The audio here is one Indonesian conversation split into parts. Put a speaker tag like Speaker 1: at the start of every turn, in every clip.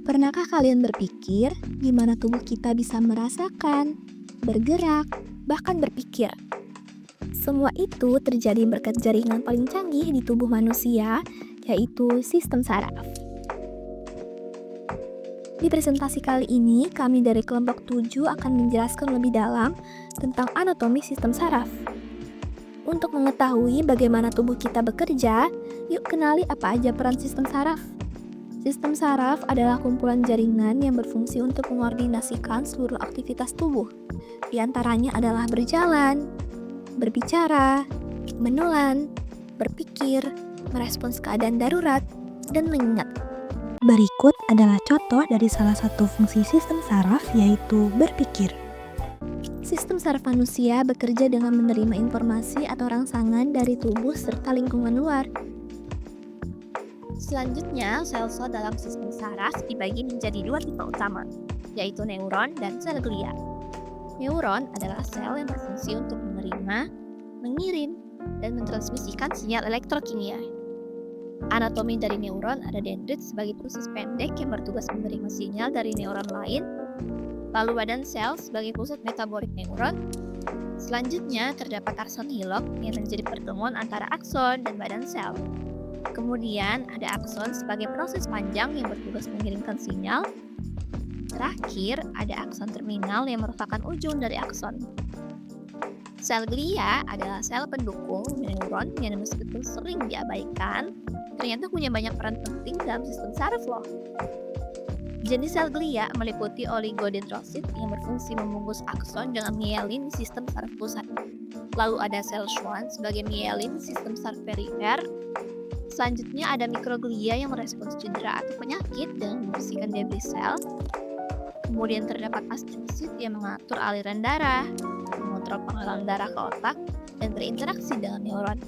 Speaker 1: Pernahkah kalian berpikir gimana tubuh kita bisa merasakan, bergerak, bahkan berpikir? Semua itu terjadi berkat jaringan paling canggih di tubuh manusia, yaitu sistem saraf. Di presentasi kali ini, kami dari kelompok 7 akan menjelaskan lebih dalam tentang anatomi sistem saraf. Untuk mengetahui bagaimana tubuh kita bekerja, yuk kenali apa aja peran sistem saraf. Sistem saraf adalah kumpulan jaringan yang berfungsi untuk mengkoordinasikan seluruh aktivitas tubuh. Di antaranya adalah berjalan, berbicara, menelan, berpikir, merespons keadaan darurat, dan mengingat.
Speaker 2: Berikut adalah contoh dari salah satu fungsi sistem saraf, yaitu berpikir.
Speaker 1: Sistem saraf manusia bekerja dengan menerima informasi atau rangsangan dari tubuh serta lingkungan luar. Selanjutnya, sel-sel dalam sistem saraf dibagi menjadi dua tipe utama, yaitu neuron dan sel glia. Neuron adalah sel yang berfungsi untuk menerima, mengirim, dan mentransmisikan sinyal elektrokimia. Anatomi dari neuron ada dendrit sebagai proses pendek yang bertugas menerima sinyal dari neuron lain, lalu badan sel sebagai pusat metabolik neuron. Selanjutnya terdapat akson hillock yang menjadi pertemuan antara akson dan badan sel. Kemudian ada akson sebagai proses panjang yang bertugas mengirimkan sinyal. Terakhir ada akson terminal yang merupakan ujung dari akson. Sel glia adalah sel pendukung neuron yang meskipun sering diabaikan, ternyata punya banyak peran penting dalam sistem saraf loh. Jenis sel glia meliputi oligodendrosit yang berfungsi membungkus akson dengan mielin di sistem saraf pusat. Lalu ada sel Schwann sebagai mielin di sistem saraf perifer. Selanjutnya ada mikroglia yang merespons cedera atau penyakit dengan membersihkan debris sel. Kemudian terdapat astrosit yang mengatur aliran darah, mengontrol pengaliran darah ke otak, dan berinteraksi dengan neuron.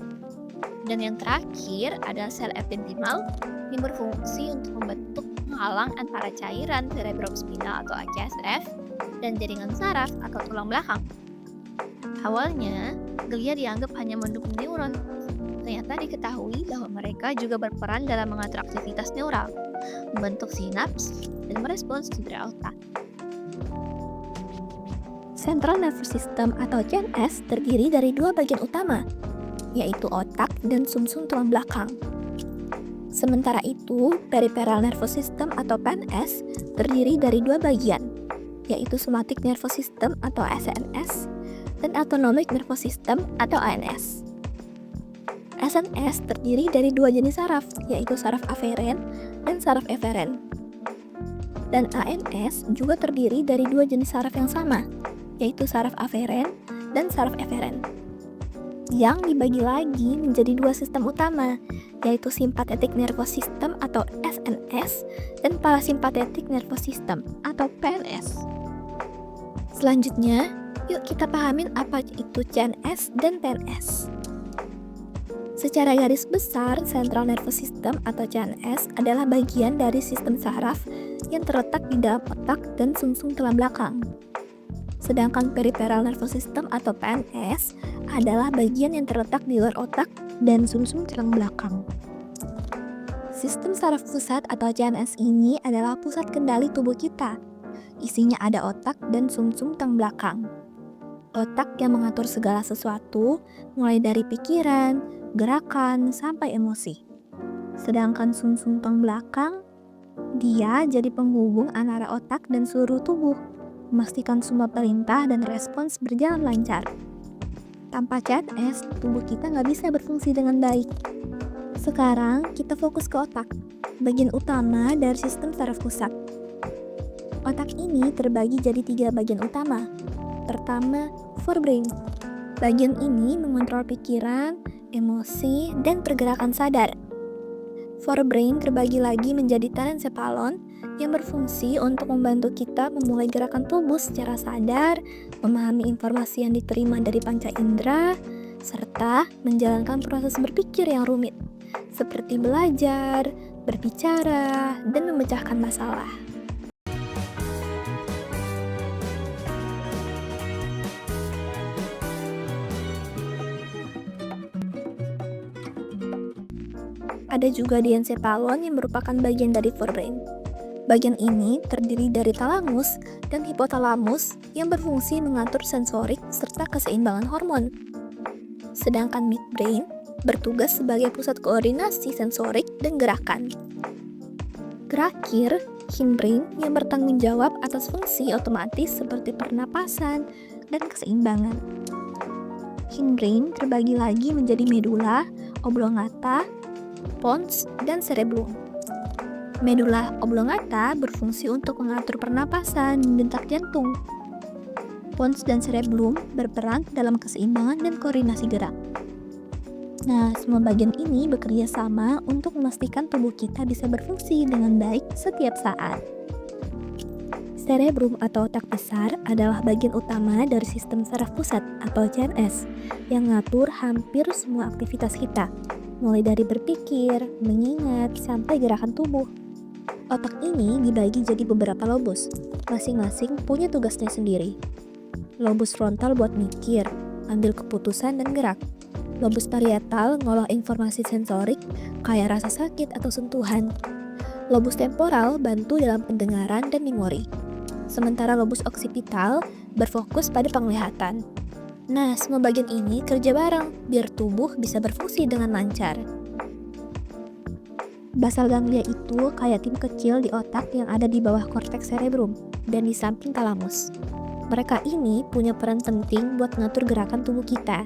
Speaker 1: Dan yang terakhir ada sel ependymal yang berfungsi untuk membentuk penghalang antara cairan cerebrospinal atau CSF dan jaringan saraf atau tulang belakang. Awalnya, glia dianggap hanya mendukung neuron. Ternyata diketahui bahwa mereka juga berperan dalam mengatur aktivitas neural, membentuk sinaps, dan merespons cedera otak. Central Nervous System atau CNS terdiri dari dua bagian utama, yaitu otak dan sumsum tulang belakang. Sementara itu, Peripheral Nervous System atau PNS terdiri dari dua bagian, yaitu Somatic Nervous System atau SNS dan Autonomic Nervous System atau ANS. SNS terdiri dari dua jenis saraf, yaitu saraf aferen dan saraf eferen. Dan ANS juga terdiri dari dua jenis saraf yang sama, yaitu saraf aferen dan saraf eferen, yang dibagi lagi menjadi dua sistem utama, yaitu Sympathetic Nervous System atau SNS dan Parasympathetic Nervous System atau PNS. Selanjutnya, yuk kita pahamin apa itu CNS dan PNS. Secara garis besar, Central Nervous System atau CNS adalah bagian dari sistem saraf yang terletak di dalam otak dan sumsum tulang belakang. Sedangkan Peripheral Nervous System atau PNS adalah bagian yang terletak di luar otak dan sumsum tulang belakang. Sistem saraf pusat atau CNS ini adalah pusat kendali tubuh kita. Isinya ada otak dan sumsum tulang belakang. Otak yang mengatur segala sesuatu, mulai dari pikiran, gerakan, sampai emosi. Sedangkan sumsum tulang belakang, dia jadi penghubung antara otak dan seluruh tubuh, memastikan semua perintah dan respons berjalan lancar. Tanpa CNS, tubuh kita nggak bisa berfungsi dengan baik. Sekarang, kita fokus ke otak, bagian utama dari sistem saraf pusat. Otak ini terbagi jadi tiga bagian utama. Pertama, forebrain. Bagian ini mengontrol pikiran, emosi, dan pergerakan sadar. Forebrain terbagi lagi menjadi telencephalon yang berfungsi untuk membantu kita memulai gerakan tubuh secara sadar, memahami informasi yang diterima dari panca indera, serta menjalankan proses berpikir yang rumit, seperti belajar, berbicara, dan memecahkan masalah. Ada juga diencephalon yang merupakan bagian dari forebrain. Bagian ini terdiri dari talamus dan hipotalamus yang berfungsi mengatur sensorik serta keseimbangan hormon. Sedangkan midbrain bertugas sebagai pusat koordinasi sensorik dan gerakan. Terakhir, hindbrain yang bertanggung jawab atas fungsi otomatis seperti pernapasan dan keseimbangan. Hindbrain terbagi lagi menjadi medula, oblongata, pons, dan cerebellum. Medula oblongata berfungsi untuk mengatur pernapasan dan detak jantung. Pons dan cerebellum berperan dalam keseimbangan dan koordinasi gerak. Nah, semua bagian ini bekerja sama untuk memastikan tubuh kita bisa berfungsi dengan baik setiap saat. Cerebrum atau otak besar adalah bagian utama dari sistem saraf pusat atau CNS yang ngatur hampir semua aktivitas kita, mulai dari berpikir, mengingat, sampai gerakan tubuh. Otak ini dibagi jadi beberapa lobus, masing-masing punya tugasnya sendiri. Lobus frontal buat mikir, ambil keputusan dan gerak. Lobus parietal ngolah informasi sensorik kayak rasa sakit atau sentuhan. Lobus temporal bantu dalam pendengaran dan memori. Sementara lobus occipital berfokus pada penglihatan. Nah, semua bagian ini kerja bareng biar tubuh bisa berfungsi dengan lancar. Basal ganglia itu kayak tim kecil di otak yang ada di bawah korteks cerebrum dan di samping talamus. Mereka ini punya peran penting buat ngatur gerakan tubuh kita.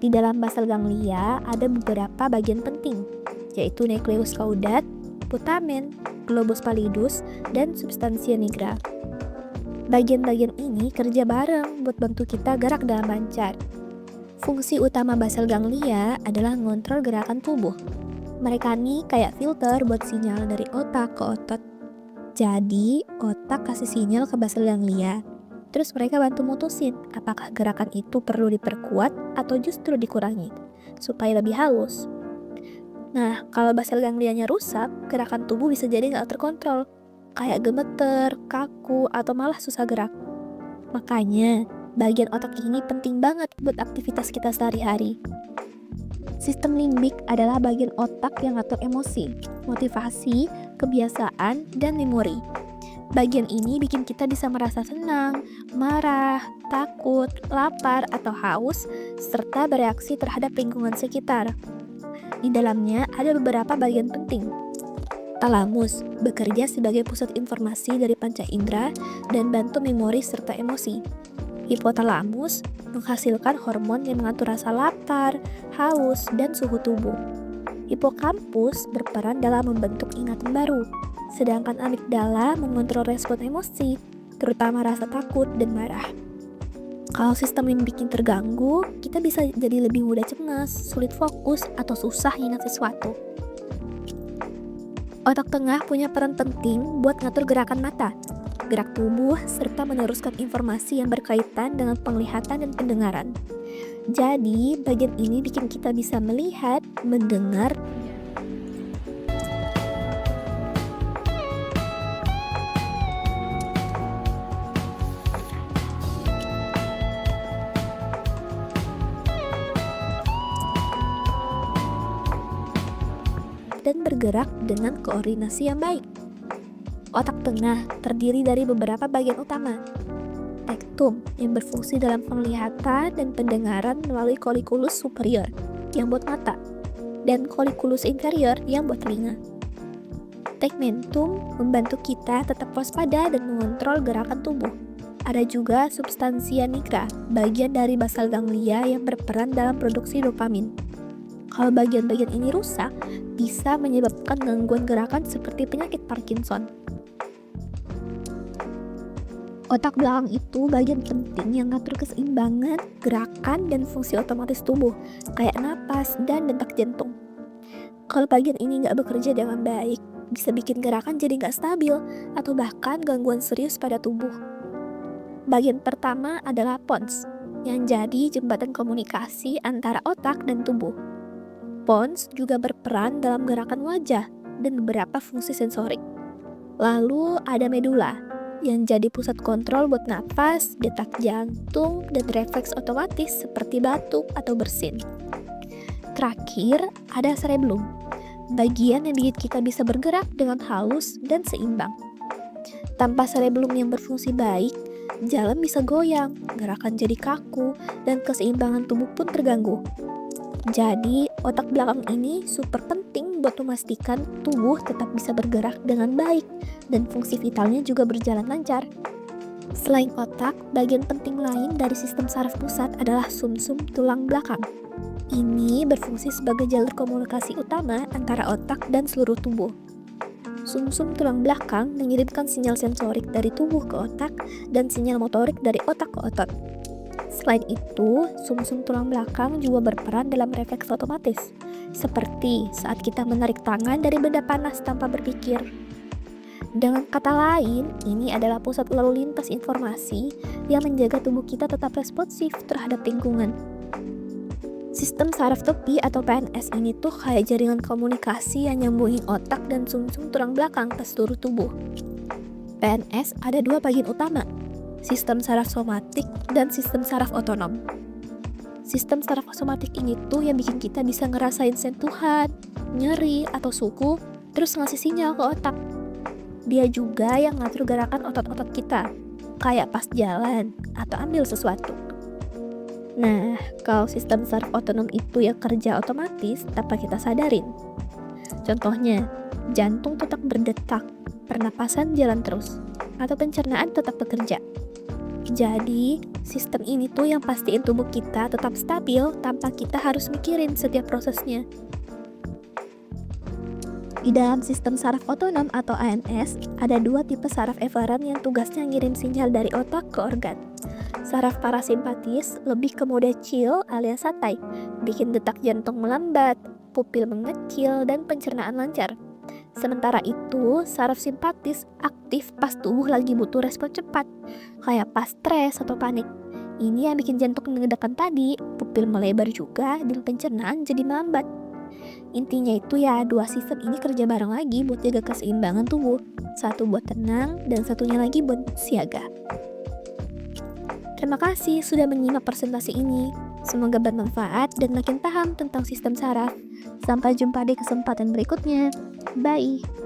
Speaker 1: Di dalam basal ganglia ada beberapa bagian penting, yaitu nucleus caudat, putamen, globus pallidus, dan substantia nigra. Bagian-bagian ini kerja bareng buat bantu kita gerak dalam lancar. Fungsi utama basal ganglia adalah ngontrol gerakan tubuh. Mereka nih kayak filter buat sinyal dari otak ke otot. Jadi, otak kasih sinyal ke basal ganglia. Terus mereka bantu mutusin apakah gerakan itu perlu diperkuat atau justru dikurangi, supaya lebih halus. Nah, kalau basal ganglianya rusak, gerakan tubuh bisa jadi nggak terkontrol, kayak gemeter, kaku, atau malah susah gerak. Makanya, bagian otak ini penting banget buat aktivitas kita sehari-hari. Sistem limbik adalah bagian otak yang ngatur emosi, motivasi, kebiasaan, dan memori. Bagian ini bikin kita bisa merasa senang, marah, takut, lapar, atau haus, serta bereaksi terhadap lingkungan sekitar. Di dalamnya ada beberapa bagian penting. Talamus bekerja sebagai pusat informasi dari panca indera dan bantu memori serta emosi. Hipotalamus menghasilkan hormon yang mengatur rasa lapar, haus, dan suhu tubuh. Hipokampus berperan dalam membentuk ingatan baru. Sedangkan amigdala mengontrol respon emosi, terutama rasa takut dan marah. Kalau sistem yang bikin terganggu, kita bisa jadi lebih mudah cemas, sulit fokus, atau susah ingat sesuatu. Otak tengah punya peran penting buat ngatur gerakan mata, gerak tubuh, serta meneruskan informasi yang berkaitan dengan penglihatan dan pendengaran. Jadi, bagian ini bikin kita bisa melihat, mendengar, dan bergerak dengan koordinasi yang baik. Otak tengah terdiri dari beberapa bagian utama. Rektum yang berfungsi dalam penglihatan dan pendengaran melalui colliculus superior yang buat mata, dan colliculus inferior yang buat telinga. Tegmentum membantu kita tetap waspada dan mengontrol gerakan tubuh. Ada juga substantia nigra, bagian dari basal ganglia yang berperan dalam produksi dopamin. Kalau bagian-bagian ini rusak, bisa menyebabkan gangguan gerakan seperti penyakit Parkinson. Otak belakang itu bagian penting yang ngatur keseimbangan, gerakan, dan fungsi otomatis tubuh, kayak napas dan detak jantung. Kalau bagian ini nggak bekerja dengan baik, bisa bikin gerakan jadi nggak stabil, atau bahkan gangguan serius pada tubuh. Bagian pertama adalah pons, yang jadi jembatan komunikasi antara otak dan tubuh. Pons juga berperan dalam gerakan wajah dan beberapa fungsi sensorik. Lalu ada medula, yang jadi pusat kontrol buat nafas, detak jantung, dan refleks otomatis seperti batuk atau bersin. Terakhir, ada cerebellum, bagian yang bikin kita bisa bergerak dengan halus dan seimbang. Tanpa cerebellum yang berfungsi baik, jalan bisa goyang, gerakan jadi kaku, dan keseimbangan tubuh pun terganggu. Jadi, otak belakang ini super penting buat memastikan tubuh tetap bisa bergerak dengan baik dan fungsi vitalnya juga berjalan lancar. Selain otak, bagian penting lain dari sistem saraf pusat adalah sumsum tulang belakang. Ini berfungsi sebagai jalur komunikasi utama antara otak dan seluruh tubuh. Sumsum tulang belakang mengirimkan sinyal sensorik dari tubuh ke otak dan sinyal motorik dari otak ke otot. Selain itu, sumsum tulang belakang juga berperan dalam refleks otomatis, seperti saat kita menarik tangan dari benda panas tanpa berpikir. Dengan kata lain, ini adalah pusat lalu lintas informasi yang menjaga tubuh kita tetap responsif terhadap lingkungan. Sistem saraf tepi atau PNS ini tuh kayak jaringan komunikasi yang nyambungin otak dan sumsum tulang belakang ke seluruh tubuh. PNS ada dua bagian utama, sistem saraf somatik dan sistem saraf otonom. Sistem saraf somatik ini tuh yang bikin kita bisa ngerasain sentuhan, nyeri, atau suku, terus ngasih sinyal ke otak. Dia juga yang ngatur gerakan otot-otot kita, kayak pas jalan atau ambil sesuatu. Nah, kalau sistem saraf otonom itu yang kerja otomatis tanpa kita sadarin. Contohnya, jantung tetap berdetak, pernapasan jalan terus, atau pencernaan tetap bekerja. Jadi, sistem ini tuh yang pastiin tubuh kita tetap stabil tanpa kita harus mikirin setiap prosesnya. Di dalam sistem saraf otonom atau ANS, ada dua tipe saraf eferen yang tugasnya ngirim sinyal dari otak ke organ. Saraf parasimpatis lebih ke mode chill alias santai, bikin detak jantung melambat, pupil mengecil, dan pencernaan lancar. Sementara itu, saraf simpatis aktif pas tubuh lagi butuh respon cepat, kayak pas stres atau panik. Ini yang bikin jantung mengedekan tadi, pupil melebar juga, dan pencernaan jadi melambat. Intinya itu ya, dua sistem ini kerja bareng lagi buat jaga keseimbangan tubuh. Satu buat tenang, dan satunya lagi buat siaga. Terima kasih sudah menyimak presentasi ini. Semoga bermanfaat dan makin paham tentang sistem saraf. Sampai jumpa di kesempatan berikutnya. Bye!